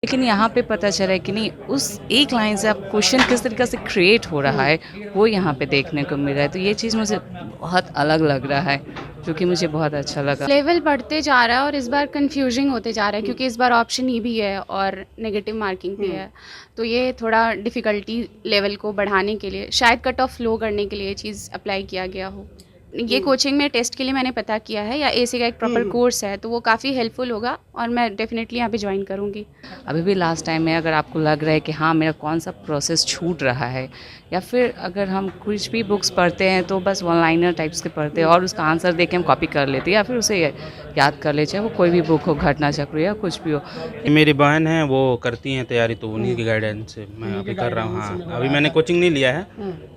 लेकिन यहाँ पे पता चला है कि नहीं, उस एक लाइन से आप क्वेश्चन किस तरीके से क्रिएट हो रहा है वो यहाँ पे देखने को मिल रहा है। तो ये चीज़ मुझे बहुत अलग लग रहा है, जो कि मुझे बहुत अच्छा लगा। लेवल बढ़ते जा रहा है और इस बार कंफ्यूजिंग होते जा रहा है क्योंकि इस बार ऑप्शन ई भी है और नेगेटिव मार्किंग भी है। तो ये थोड़ा डिफ़िकल्टी लेवल को बढ़ाने के लिए, शायद कट ऑफ लो करने के लिए ये चीज़ अप्लाई किया गया हो। ये कोचिंग में टेस्ट के लिए मैंने पता किया है, या एसी का एक प्रॉपर कोर्स है, तो वो काफ़ी हेल्पफुल होगा और मैं डेफिनेटली यहाँ पे ज्वाइन करूँगी। अभी भी लास्ट टाइम में अगर आपको लग रहा है कि हाँ मेरा कौन सा प्रोसेस छूट रहा है, या फिर अगर हम कुछ भी बुक्स पढ़ते हैं तो बस वन लाइनर टाइप्स के पढ़ते हैं और उसका आंसर देख के हम कॉपी कर लेते हैं या फिर उसे याद कर ले, चाहे वो कोई भी बुक हो, घटना चक्र या कुछ भी हो। मेरी बहन है वो करती हैं तैयारी, तो उन्हीं की गाइडेंस से मैं अभी कर रहा हूँ। हाँ, अभी मैंने कोचिंग नहीं लिया है,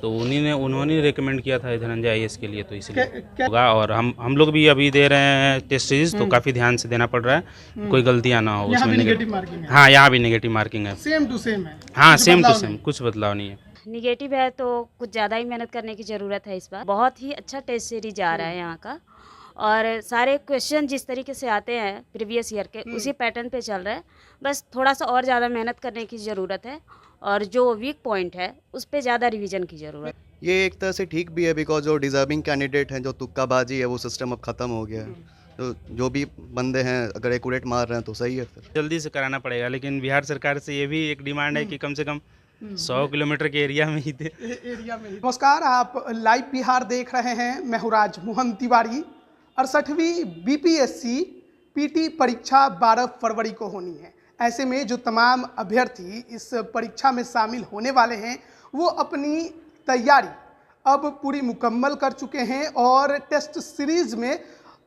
तो उन्होंने रिकमेंड किया था धनंजय आईएएस के लिए, तो इसलिए होगा। और हम लोग भी अभी दे रहे हैं टेस्ट सीरीज, तो काफ़ी ध्यान से देना पड़ रहा है, कोई गलतियाँ ना हो उसमें। नेगेटिव मार्किंग है। हाँ, यहाँ भी नेगेटिव मार्किंग है। सेम टू सेम है। हाँ, कुछ सेम टू बदलाव सेम, नहीं। कुछ बदलाव नहीं है। निगेटिव है तो कुछ ज़्यादा ही मेहनत करने की ज़रूरत है इस बार। बहुत ही अच्छा टेस्ट सीरीज आ रहा है यहाँ का, और सारे क्वेश्चन जिस तरीके से आते हैं प्रीवियस ईयर के उसी पैटर्न पे चल रहा है। बस थोड़ा सा और ज़्यादा मेहनत करने की ज़रूरत है, और जो वीक पॉइंट है उस पर ज़्यादा रिवीजन की ज़रूरत है। ये एक तरह से ठीक भी है, बिकॉज जो डिज़र्विंग कैंडिडेट हैं, जो तुक्काबाजी है, वो सिस्टम अब ख़त्म हो गया है। तो जो भी बंदे हैं अगर एक्यूरेट मार रहे हैं तो सही है फिर। जल्दी से कराना पड़ेगा, लेकिन बिहार सरकार से ये भी एक डिमांड है कि कम से कम 100 किलोमीटर के एरिया में ही दे। एरिया में। नमस्कार, आप लाइव बिहार देख रहे हैं। मैं हूँ राज मोहन तिवारी। 68वीं बीपीएससी पीटी परीक्षा 12 फरवरी को होनी है। ऐसे में जो तमाम अभ्यर्थी इस परीक्षा में शामिल होने वाले हैं वो अपनी तैयारी अब पूरी मुकम्मल कर चुके हैं और टेस्ट सीरीज में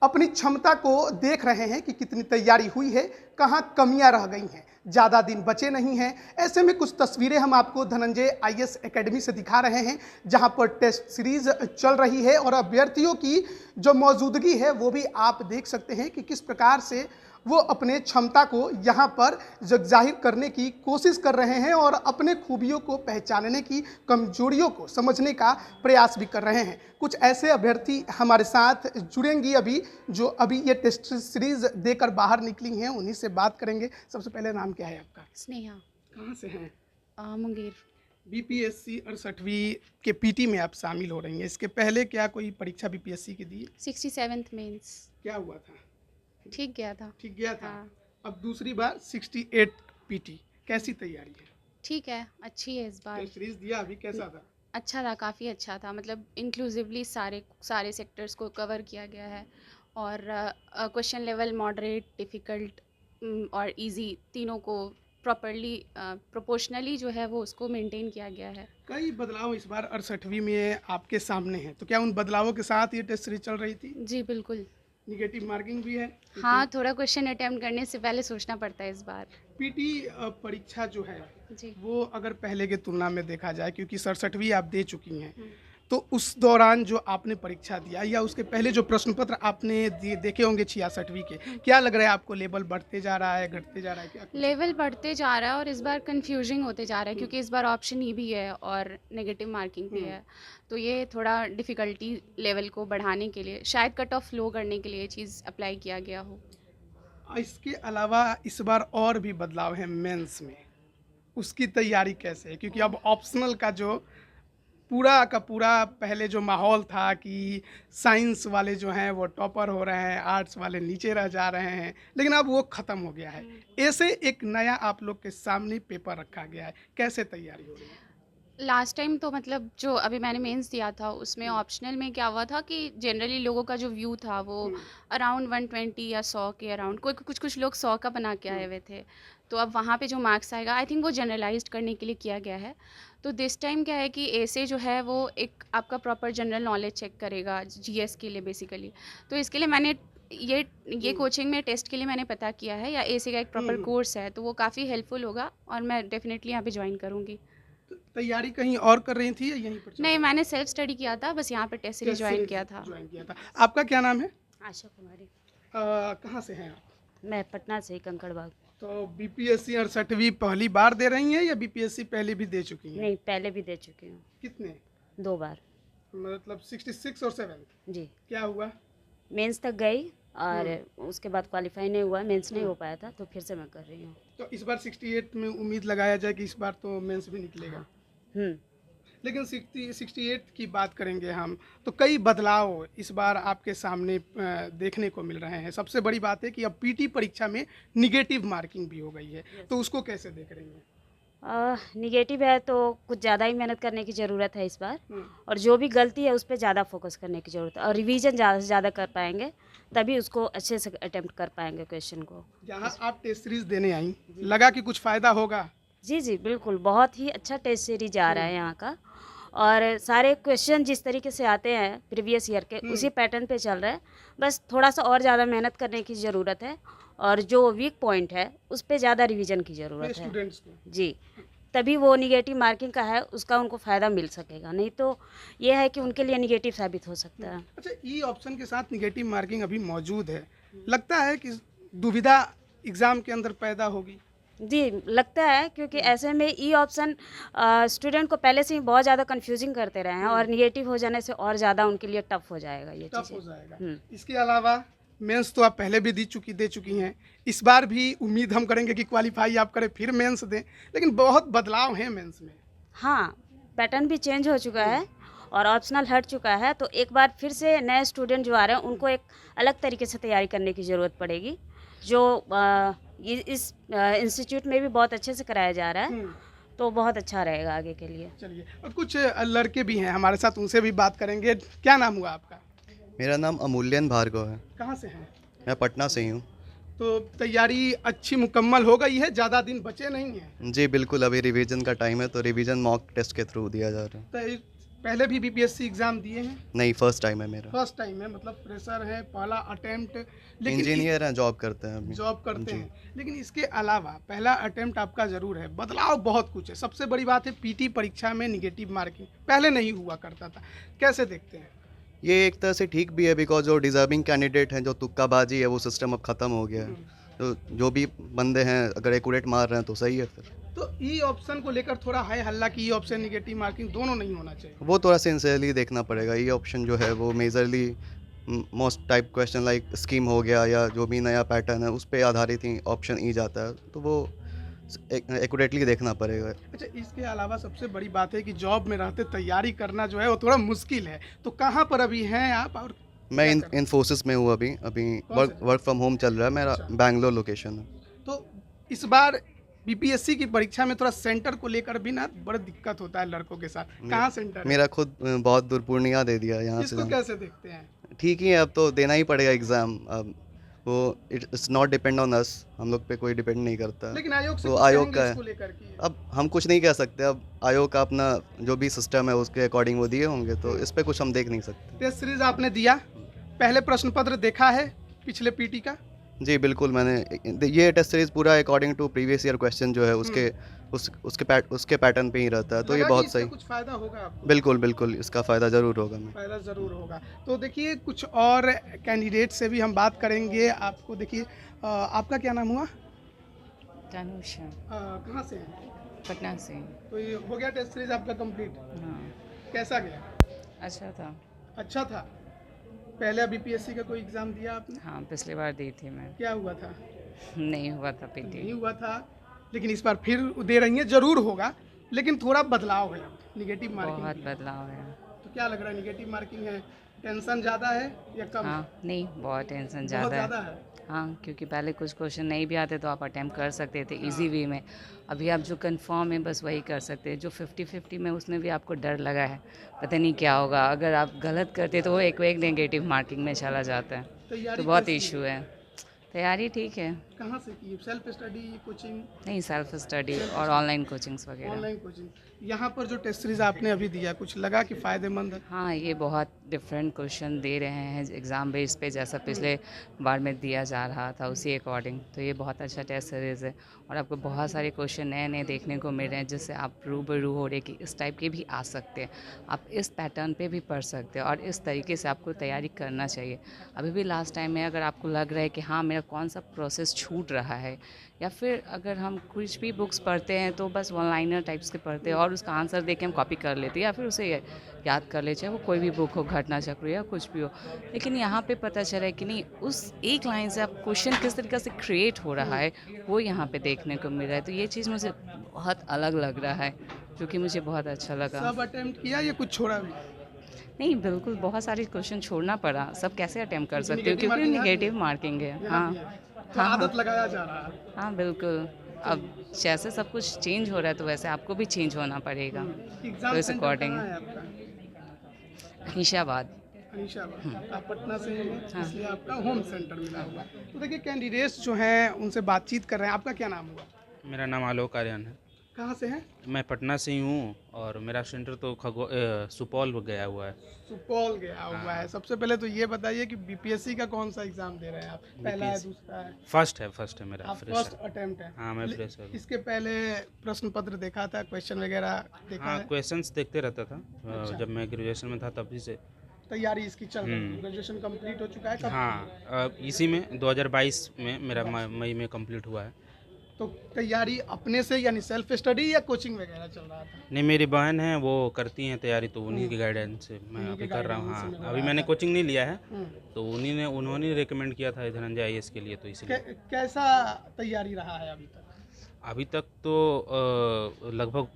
अपनी क्षमता को देख रहे हैं कि कितनी तैयारी हुई है, कहाँ कमियां रह गई हैं। ज़्यादा दिन बचे नहीं हैं। ऐसे में कुछ तस्वीरें हम आपको धनंजय आईएएस एकेडमी से दिखा रहे हैं, जहां पर टेस्ट सीरीज चल रही है और अभ्यर्थियों की जो मौजूदगी है वो भी आप देख सकते हैं कि किस प्रकार से वो अपने क्षमता को यहाँ पर जाहिर करने की कोशिश कर रहे हैं और अपने खूबियों को पहचानने की, कमजोरियों को समझने का प्रयास भी कर रहे हैं। कुछ ऐसे अभ्यर्थी हमारे साथ जुड़ेंगी अभी, जो अभी ये टेस्ट सीरीज देकर बाहर निकली हैं, उन्हीं से बात करेंगे। सबसे पहले नाम क्या है आपका? स्नेहा। कहाँ से हैं? मुंगेर। बीपीएससी 68वीं के पीटी में आप शामिल हो रही हैं। इसके पहले क्या कोई परीक्षा बीपीएससी की दी? 67th mains. क्या हुआ था? ठीक गया था। ठीक गया था। हाँ। अब दूसरी बार 68 पीटी, कैसी तैयारी है? ठीक है, अच्छी है इस बार। टेस्ट सीरीज दिया अभी, कैसा था? अच्छा था, काफ़ी अच्छा था। मतलब इंक्लूसिवली सारे सेक्टर्स को कवर किया गया है, और क्वेश्चन लेवल मॉडरेट, डिफ़िकल्ट और इजी तीनों को प्रॉपरली प्रोपोर्शनली जो है वो उसको मेंटेन किया गया है। कई बदलाव इस बार 68वीं में आपके सामने हैं, तो क्या उन बदलावों के साथ ये टेस्ट सीरीज चल रही थी? जी बिल्कुल। निगेटिव मार्किंग भी है? हाँ, थोड़ा क्वेश्चन अटेम्प्ट करने से पहले सोचना पड़ता है इस बार। पीटी परीक्षा जो है जी। वो अगर पहले के तुलना में देखा जाए, क्योंकि 67वीं आप दे चुकी हैं, तो उस दौरान जो आपने परीक्षा दिया या उसके पहले जो प्रश्न पत्र आपने देखे होंगे 66वीं के, क्या लग रहा है आपको? लेवल बढ़ते जा रहा है, घटते जा रहा है, क्या? लेवल बढ़ते जा रहा है और इस बार कंफ्यूजिंग होते जा रहा है क्योंकि इस बार ऑप्शन ई भी है और नेगेटिव मार्किंग भी है। तो ये थोड़ा डिफ़िकल्टी लेवल को बढ़ाने के लिए, शायद कट ऑफ लो करने के लिए ये चीज़ अप्लाई किया गया हो। इसके अलावा इस बार और भी बदलाव है मेंस में, उसकी तैयारी कैसे है? क्योंकि अब ऑप्शनल का जो पूरा का पूरा पहले जो माहौल था कि साइंस वाले जो हैं वो टॉपर हो रहे हैं, आर्ट्स वाले नीचे रह जा रहे हैं, लेकिन अब वो ख़त्म हो गया है। ऐसे एक नया आप लोग के सामने पेपर रखा गया है, कैसे तैयारी हो रही है? लास्ट टाइम तो मतलब जो अभी मैंने मेंस दिया था उसमें ऑप्शनल में क्या हुआ था कि जनरली लोगों का जो व्यू था वो अराउंड 120 या 100 के अराउंड, कोई कुछ लोग 100 का बना के आए हुए थे। तो अब वहाँ पे जो मार्क्स आएगा, आई थिंक वो जनरलाइज्ड करने के लिए किया गया है। तो दिस टाइम क्या है कि ऐसे जो है वो एक आपका प्रॉपर जनरल नॉलेज चेक करेगा जीएस के लिए बेसिकली। तो इसके लिए मैंने ये कोचिंग में टेस्ट के लिए मैंने पता किया है, या एसी का एक प्रॉपर कोर्स है, तो वो काफ़ी हेल्पफुल होगा और मैं डेफिनेटली यहाँ पे ज्वाइन करूँगी। तैयारी कहीं और कर रही थी या यहीं पर? नहीं, मैंने सेल्फ स्टडी किया था, बस यहाँ पे टेस्ट सीरीज ज्वाइन किया था। ज्वाइन किया था। आपका क्या नाम है? आशा कुमारी। कहाँ से हैं आप? मैं पटना से ही, कंकड़बाग। तो बीपीएससी 68वीं पहली बार दे रही हैं या बीपीएससी पहले भी दे चुकी हैं? नहीं, पहले भी दे चुकी हूँ, कितने? 2 बार। मतलब 66 और 7? जी। क्या हुआ? मेंस तक गई, और उसके बाद क्वालिफाई नहीं हुआ, मेंस नहीं हो पाया था, तो फिर से मैं कर रही हूँ। तो इस बार 68 में उम्मीद लगाया जाए कि इस बार तो मेंस भी निकलेगा। हम्म। लेकिन 68 की बात करेंगे हम तो कई बदलाव इस बार आपके सामने देखने को मिल रहे हैं। सबसे बड़ी बात है कि अब पीटी परीक्षा में निगेटिव मार्किंग भी हो गई है, तो उसको कैसे देख रही हैं? निगेटिव है तो कुछ ज़्यादा ही मेहनत करने की ज़रूरत है इस बार, हम्म, और जो भी गलती है उस पर ज़्यादा फोकस करने की ज़रूरत है, और रिवीजन ज़्यादा से ज़्यादा कर पाएंगे तभी उसको अच्छे से अटेम्प्ट कर पाएंगे क्वेश्चन को। जहाँ आप टेस्ट सीरीज देने आई, लगा कि कुछ फ़ायदा होगा? जी जी बिल्कुल, बहुत ही अच्छा टेस्ट सीरीज आ रहा है यहाँ का, और सारे क्वेश्चन जिस तरीके से आते हैं प्रीवियस ईयर के उसी पैटर्न पे चल रहा है। बस थोड़ा सा और ज़्यादा मेहनत करने की ज़रूरत है, और जो वीक पॉइंट है उस पर ज़्यादा रिवीजन की ज़रूरत है स्टूडेंट्स को जी, तभी वो निगेटिव मार्किंग का है उसका उनको फ़ायदा मिल सकेगा, नहीं तो ये है कि उनके लिए निगेटिव साबित हो सकता है। अच्छा, ई ऑप्शन के साथ निगेटिव मार्किंग अभी मौजूद है, लगता है कि दुविधा एग्ज़ाम के अंदर पैदा होगी? जी लगता है, क्योंकि ऐसे में ई ऑप्शन स्टूडेंट को पहले से ही बहुत ज़्यादा कंफ्यूजिंग करते रहे हैं, और निगेटिव हो जाने से और ज़्यादा उनके लिए टफ हो जाएगा ये टफ चीज़ें। हो जाएगा। इसके अलावा मेंस तो आप पहले भी दे चुकी हैं, इस बार भी उम्मीद हम करेंगे कि क्वालिफाई आप करें फिर मेंस दें, लेकिन बहुत बदलाव हैं मेंस में। हाँ, पैटर्न भी चेंज हो चुका है और ऑप्शनल हट चुका है, तो एक बार फिर से नए स्टूडेंट जो आ रहे हैं उनको एक अलग तरीके से तैयारी करने की ज़रूरत पड़ेगी, जो इस इंस्टीट्यूट में भी बहुत अच्छे से कराया जा रहा है, तो बहुत अच्छा रहेगा आगे के लिए। चलिए, और कुछ लड़के भी हैं हमारे साथ, उनसे भी बात करेंगे। क्या नाम हुआ आपका? मेरा नाम अमूल्यन भार्गव है। कहाँ से हैं? मैं पटना से ही हूँ। तो तैयारी अच्छी मुकम्मल हो गई है, ज़्यादा दिन बचे नहीं हैं? जी बिल्कुल, अभी रिवीजन का टाइम है, तो रिवीजन मॉक टेस्ट के थ्रू दिया जा रहा है। तो पहले भी बीपीएससी एग्ज़ाम दिए हैं? नहीं, फर्स्ट टाइम है मेरा। फर्स्ट टाइम है, मतलब फ्रेशर है, पहला अटेम्प्ट। लेकिन इंजीनियर हैं, जॉब करते हैं अभी। जॉब करते हैं, लेकिन इसके अलावा पहला अटेम्प्ट आपका ज़रूर है, बदलाव बहुत कुछ है। सबसे बड़ी बात है पीटी परीक्षा में निगेटिव मार्किंग पहले नहीं हुआ करता था, कैसे देखते हैं? ये एक तरह से ठीक भी है, बिकॉज जो डिज़र्विंग कैंडिडेट हैं, जो तुक्काबाजी है, वो सिस्टम अब ख़त्म हो गया है। तो जो भी बंदे हैं अगर एक्यूरेट मार रहे हैं तो सही है फिर। तो ई ऑप्शन को लेकर थोड़ा है हल्ला कि ई ऑप्शन निगेटिव मार्किंग दोनों नहीं होना चाहिए। वो थोड़ा सिंसियरली देखना पड़ेगा। ये ऑप्शन जो है वो majorly most type question like scheme हो गया या जो भी नया पैटर्न है उस पर आधारित ही ऑप्शन ई जाता है, तो वो एक्यूरेटली देखना पड़ेगा। अच्छा, इसके अलावा सबसे बड़ी बात है कि जॉब में रहते तैयारी करना जो है वो थोड़ा मुश्किल है, तो कहाँ पर अभी हैं आप? और मैं इन्फोसिस में हूँ अभी वर्क फ्रॉम होम चल रहा है मेरा। बैंगलोर लोकेशन है। तो इस बार बीपीएससी की परीक्षा में थोड़ा सेंटर को लेकर भी ना बड़ा दिक्कट होता है लड़कों के साथ। कहाँ सेंटर है? मेरा खुद बहुत दूर पूर्णिया दे दिया यहाँ से। इसको कैसे देखते हैं? ठीक ही है, अब तो देना ही पड़ेगा एग्ज़ाम। अब वो it's not depend on us, हम लोग पे कोई डिपेंड नहीं करता। लेकिन आयोग से तो कुछ आयोग कहेंगे का है। इसको लेकर कि अब हम कुछ नहीं कह सकते, अब आयोग का अपना जो भी सिस्टम है उसके अकॉर्डिंग वो दिए होंगे, तो इस पे कुछ हम देख नहीं सकते। टेस्ट सीरीज आपने दिया, पहले प्रश्न पत्र देखा है पिछले पीटी का? जी बिल्कुल, मैंने ये टेस्ट सीरीज पूरा according to previous year question जो है उसके पैटर्न पे ही रहता है, तो ये लगा कि बहुत इससे सही। कुछ फायदा होगा आपको? बिल्कुल बिल्कुल, इसका फ़ायदा ज़रूर होगा। मैं फायदा ज़रूर होगा। तो देखिए, कुछ और कैंडिडेट से भी हम बात करेंगे। आपको देखिए, आपका क्या नाम हुआ? तनुषा, कहाँ से हैं? पटना से। तो ये हो गया टेस्ट सीरीज आपका कंप्लीट? हाँ, कैसा गया? अच्छा था। अच्छा था। पहले बीपीएससी का कोई एग्ज़ाम दिया आपने? हाँ, पिछली बार दी थी मैं, क्या हुआ था? नहीं हुआ था नहीं पीटी। हुआ था, लेकिन इस बार फिर दे रही हैं, ज़रूर होगा, लेकिन थोड़ा बदलाव है, निगेटिव मार्किंग बहुत भी है। बदलाव है। तो क्या लग रहा है, निगेटिव मार्किंग है, टेंशन ज़्यादा है या कम? हाँ, नहीं, बहुत टेंशन बहुत ज़्यादा ज़्यादा है। है। हाँ, क्योंकि पहले कुछ क्वेश्चन नहीं भी आते तो आप अटेम्प्ट कर सकते थे इजी वे में। अभी आप जो कंफर्म है बस वही कर सकते हैं। जो 50-50 में उसमें भी आपको डर लगा है, पता नहीं क्या होगा, अगर आप गलत करते तो वो एक नेगेटिव मार्किंग में चला जाता है, तैयारी तो बहुत कैसी इशू है। तैयारी ठीक है, कहाँ से की? Self study, coaching? नहीं सेल्फ स्टडी और ऑनलाइन कोचिंग्स वगैरह। Online coaching. यहाँ पर जो टेस्ट सीरीज आपने अभी दिया, कुछ लगा कि फ़ायदेमंद है? हाँ, ये बहुत डिफरेंट क्वेश्चन दे रहे हैं एग्ज़ाम बेस पे, जैसा पिछले बार में दिया जा रहा था उसी अकॉर्डिंग। तो ये बहुत अच्छा टेस्ट सीरीज़ है और आपको बहुत सारे क्वेश्चन नए नए देखने को मिल रहे हैं, जिससे आप रूबरू हो रहे कि इस टाइप के भी आ सकते हैं, आप इस पैटर्न पे भी पढ़ सकते हैं और इस तरीके से आपको तैयारी करना चाहिए। अभी भी लास्ट टाइम में अगर आपको लग रहा है कि हाँ मेरा कौन सा प्रोसेस छूट छूट रहा है, या फिर अगर हम कुछ भी बुक्स पढ़ते हैं तो बस वन लाइनर टाइप्स के पढ़ते हैं और उसका आंसर देख के हम कॉपी कर लेते हैं या फिर उसे याद कर ले, चाहे वो कोई भी बुक हो, घटना चक्र या कुछ भी हो। लेकिन यहाँ पे पता चला है कि नहीं, उस एक लाइन से आप क्वेश्चन किस तरीके से क्रिएट हो रहा है वो यहाँ पे देखने को मिल रहा है। तो ये चीज़ मुझे बहुत अलग लग रहा है, जो कि मुझे बहुत अच्छा लगा। सब अटेम्प्ट किया या कुछ छोड़ा भी? नहीं, बिल्कुल बहुत सारे क्वेश्चन छोड़ना पड़ा। सब कैसे अटेम्प्ट कर सकते हो, नेगेटिव क्योंकि मार्किंग नेगेटिव मार्किंग है। हाँ तो आदत लगाया जा रहा है। हाँ, बिल्कुल। अब जैसे सब कुछ चेंज हो रहा है तो वैसे आपको भी चेंज होना पड़ेगा। एग्जाम तो इस सेंटर अकॉर्डिंग कहाँ है आपका? अनीशाबाद। अनीशाबाद। आप पटना से हैं, हाँ। इसलिए आपका होम सेंटर मिला हुआ। तो देखिए कैंडिडेट्स जो हैं उनसे बातचीत कर रहे हैं। आपका क्या नाम हुआ? मेरा नाम आलोक आर्यन है। कहाँ से हैं? मैं पटना से ही हूँ और मेरा सेंटर तो सुपौल गया हुआ है। सुपौल गया हुआ है। सबसे पहले तो ये बताइए कि बीपीएससी का कौन सा एग्जाम दे रहे हैं आप? पहला है, BPSC दूसरा है? फर्स्ट है मेरा, आप फ्रेश फर्स्ट है। अटेम्प्ट है? हाँ, मैं फ्रेश हूँ। इसके पहले प्रश्न पत्र देखा था, क्वेश्चन वगैरह देखा हाँ, है? क्वेश्चंस देखते रहता था। अच्छा। जब मैं ग्रेजुएशन में था तभी से। तैयारी इसकी चल रही है? ग्रेजुएशन कंप्लीट हो चुका है कब? हाँ, इसी में 2022 में मेरा मई में कंप्लीट हुआ है। तो तैयारी अपने से यानी सेल्फ स्टडी या कोचिंग वगैरह चल रहा था? नहीं, मेरी बहन है, वो करती हैं तैयारी, तो उन्हीं की गाइडेंस से मैं उन्हीं अभी के कर रहा हूँ। guidance से मिल हाँ, रहा अभी मैंने कोचिंग नहीं लिया है, हम्म। तो उन्होंने रिकमेंड किया था धनंजय आईएएस के लिए, तो इसलिए कैसा तैयारी रहा है अभी तक? अभी तक तो लगभग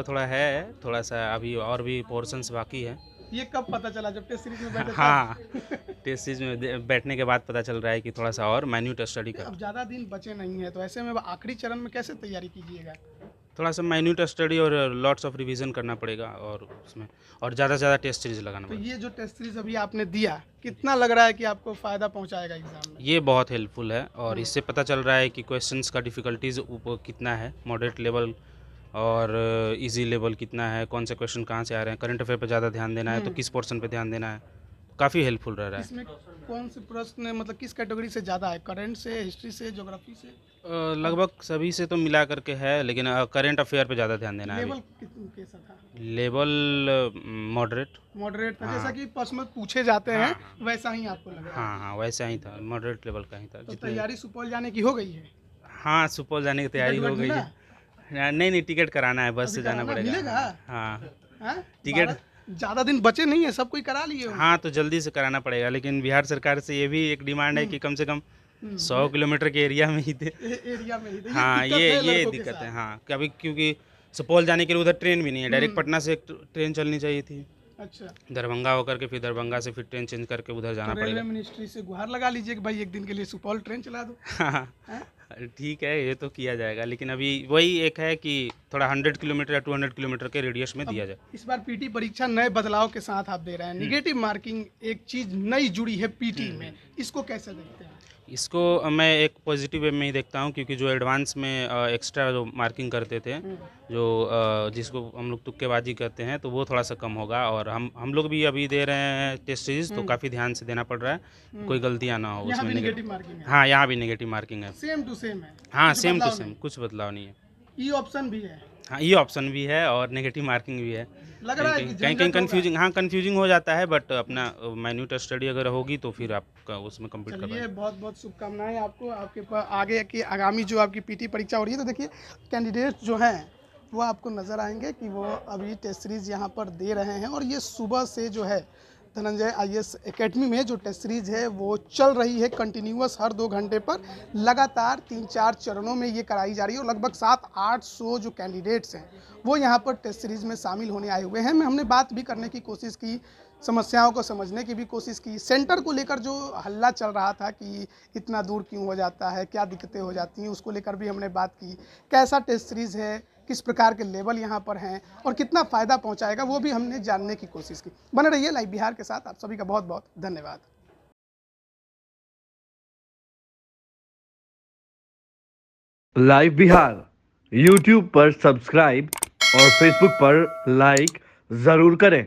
थोड़ा है, थोड़ा सा अभी और भी पोर्शंस बाकी है। ये कब पता चला, जब टेस्ट सीरीज में बैठे थे? हाँ, टेस्ट सीरीज में बैठने के बाद पता चल रहा है कि थोड़ा सा और माइन्यूट स्टडी कर, अब ज़्यादा दिन बचे नहीं है, तो ऐसे में आखिरी चरण में कैसे तैयारी कीजिएगा? थोड़ा सा माइन्यूट स्टडी और लॉट्स ऑफ रिवीजन करना पड़ेगा, और उसमें और ज़्यादा से ज़्यादा टेस्ट सीरीज लगाना तो पड़ेगा। ये जो टेस्ट सीरीज अभी आपने दिया, कितना लग रहा है कि आपको फ़ायदा पहुंचाएगा एग्जाम में? ये बहुत हेल्पफुल है, और इससे पता चल रहा है कि क्वेश्चंस का डिफ़िकल्टीज कितना है, मॉडरेट लेवल और इजी लेवल कितना है, कौन से क्वेश्चन कहाँ से आ रहे हैं, करंट अफेयर पे ज़्यादा ध्यान देना है तो किस पोर्शन पे ध्यान देना है, काफ़ी हेल्पफुल रह रहा है। इसमें कौन से प्रश्न मतलब किस कैटेगरी से ज़्यादा है? करंट से, हिस्ट्री से, ज्योग्राफी से? लगभग सभी से तो मिला करके है, लेकिन करंट अफेयर पे ज़्यादा ध्यान देना है लेवल अभी। कैसा था? Level moderate. मॉडरेट था, हाँ। जैसा कि प्रश्न पूछे जाते हैं हाँ। वैसा ही आपको लग रहा है? हाँ, वैसा ही था, मॉडरेट लेवल का ही था। तो जितने तैयारी सुपौल जाने की हो गई है? हाँ, सुपौल जाने की तैयारी टिकट हो गई मिला? है। नहीं, टिकट कराना है, बस अभी से जाना कराना पड़ेगा। मिलेगा? हाँ, हाँ? टिकट। ज़्यादा दिन बचे नहीं है, सब कोई करा लिए होंगे। हाँ, तो जल्दी से कराना पड़ेगा, लेकिन बिहार सरकार से ये भी एक डिमांड है कि कम से कम 100 किलोमीटर के एरिया में ही दे। एरिया में ही तो हाँ, दिक्कत ये है लड़कों के दिक्कत साथ। है। हाँ, कभी क्योंकि सुपौल जाने के लिए उधर ट्रेन भी नहीं है, डायरेक्ट पटना से एक ट्रेन चलनी चाहिए थी, अच्छा, दरभंगा होकर के, फिर दरभंगा से फिर ट्रेन चेंज करके उधर जाना तो रेलवे पड़ेगा। मिनिस्ट्री से गुहार लगा लीजिए कि भाई एक दिन के लिए सुपौल ट्रेन चला दो। हाँ, हैं? ठीक है, ये तो किया जाएगा, लेकिन अभी वही एक है कि थोड़ा 100 किलोमीटर या 200 किलोमीटर के रेडियस में दिया जाए। इस बार पीटी परीक्षा नए बदलाव के साथ आप दे रहे हैं। निगेटिव मार्किंग एक चीज नई जुड़ी है पीटी में, इसको कैसे देखते हैं? इसको मैं एक पॉजिटिव वे में ही देखता हूँ, क्योंकि जो एडवांस में एक्स्ट्रा जो मार्किंग करते थे, जो जिसको हम लोग तुक्केबाजी कहते हैं, तो वो थोड़ा सा कम होगा, और हम लोग भी अभी दे रहे हैं टेस्ट सीरीज, तो काफ़ी ध्यान से देना पड़ रहा है, कोई गलतियाँ ना हो यहाँ उसमें। भी निगेटिव मार्किंग है? हाँ, यहाँ भी नेगेटिव मार्किंग है। सेम टू सेम है? हाँ, कुछ सेम टू बदलाव सेम, नहीं? कुछ बदलाव नहीं है। ई ऑप्शन भी है? हाँ, ये ऑप्शन भी है और नेगेटिव मार्किंग भी है। लग रहा है कि कहीं झंझट कहीं होगा। कंफ्यूजिंग, हाँ कंफ्यूजिंग हो जाता है, बट अपना माइन्यूट स्टडी अगर होगी तो फिर आपका उसमें कंप्लीट कर चलिए, पाएंगे। बहुत बहुत शुभकामनाएं आपको, आपके आगे की आगामी जो आपकी पीटी परीक्षा हो रही है। तो देखिए कैंडिडेट्स जो हैं वो आपको नज़र आएंगे कि वो अभी टेस्ट सीरीज़ यहाँ पर दे रहे हैं, और ये सुबह से जो है धनंजय आईएएस एकेडमी में जो टेस्ट सीरीज़ है वो चल रही है कंटिन्यूअस, हर 2 घंटे पर लगातार 3-4 चरणों में ये कराई जा रही है, और लगभग 700-800 जो कैंडिडेट्स हैं वो यहाँ पर टेस्ट सीरीज़ में शामिल होने आए हुए हैं। हमने बात भी करने की कोशिश की, समस्याओं को समझने की भी कोशिश की, सेंटर को लेकर जो हल्ला चल रहा था कि इतना दूर क्यों हो जाता है, क्या दिक्कतें हो जाती हैं, उसको लेकर भी हमने बात की। कैसा टेस्ट सीरीज़ है, किस प्रकार के लेवल यहाँ पर हैं और कितना फ़ायदा पहुँचाएगा, वो भी हमने जानने की कोशिश की। बने रहिए लाइव बिहार के साथ। आप सभी का बहुत बहुत धन्यवाद। लाइव बिहार यूट्यूब पर सब्सक्राइब और फेसबुक पर लाइक ज़रूर करें।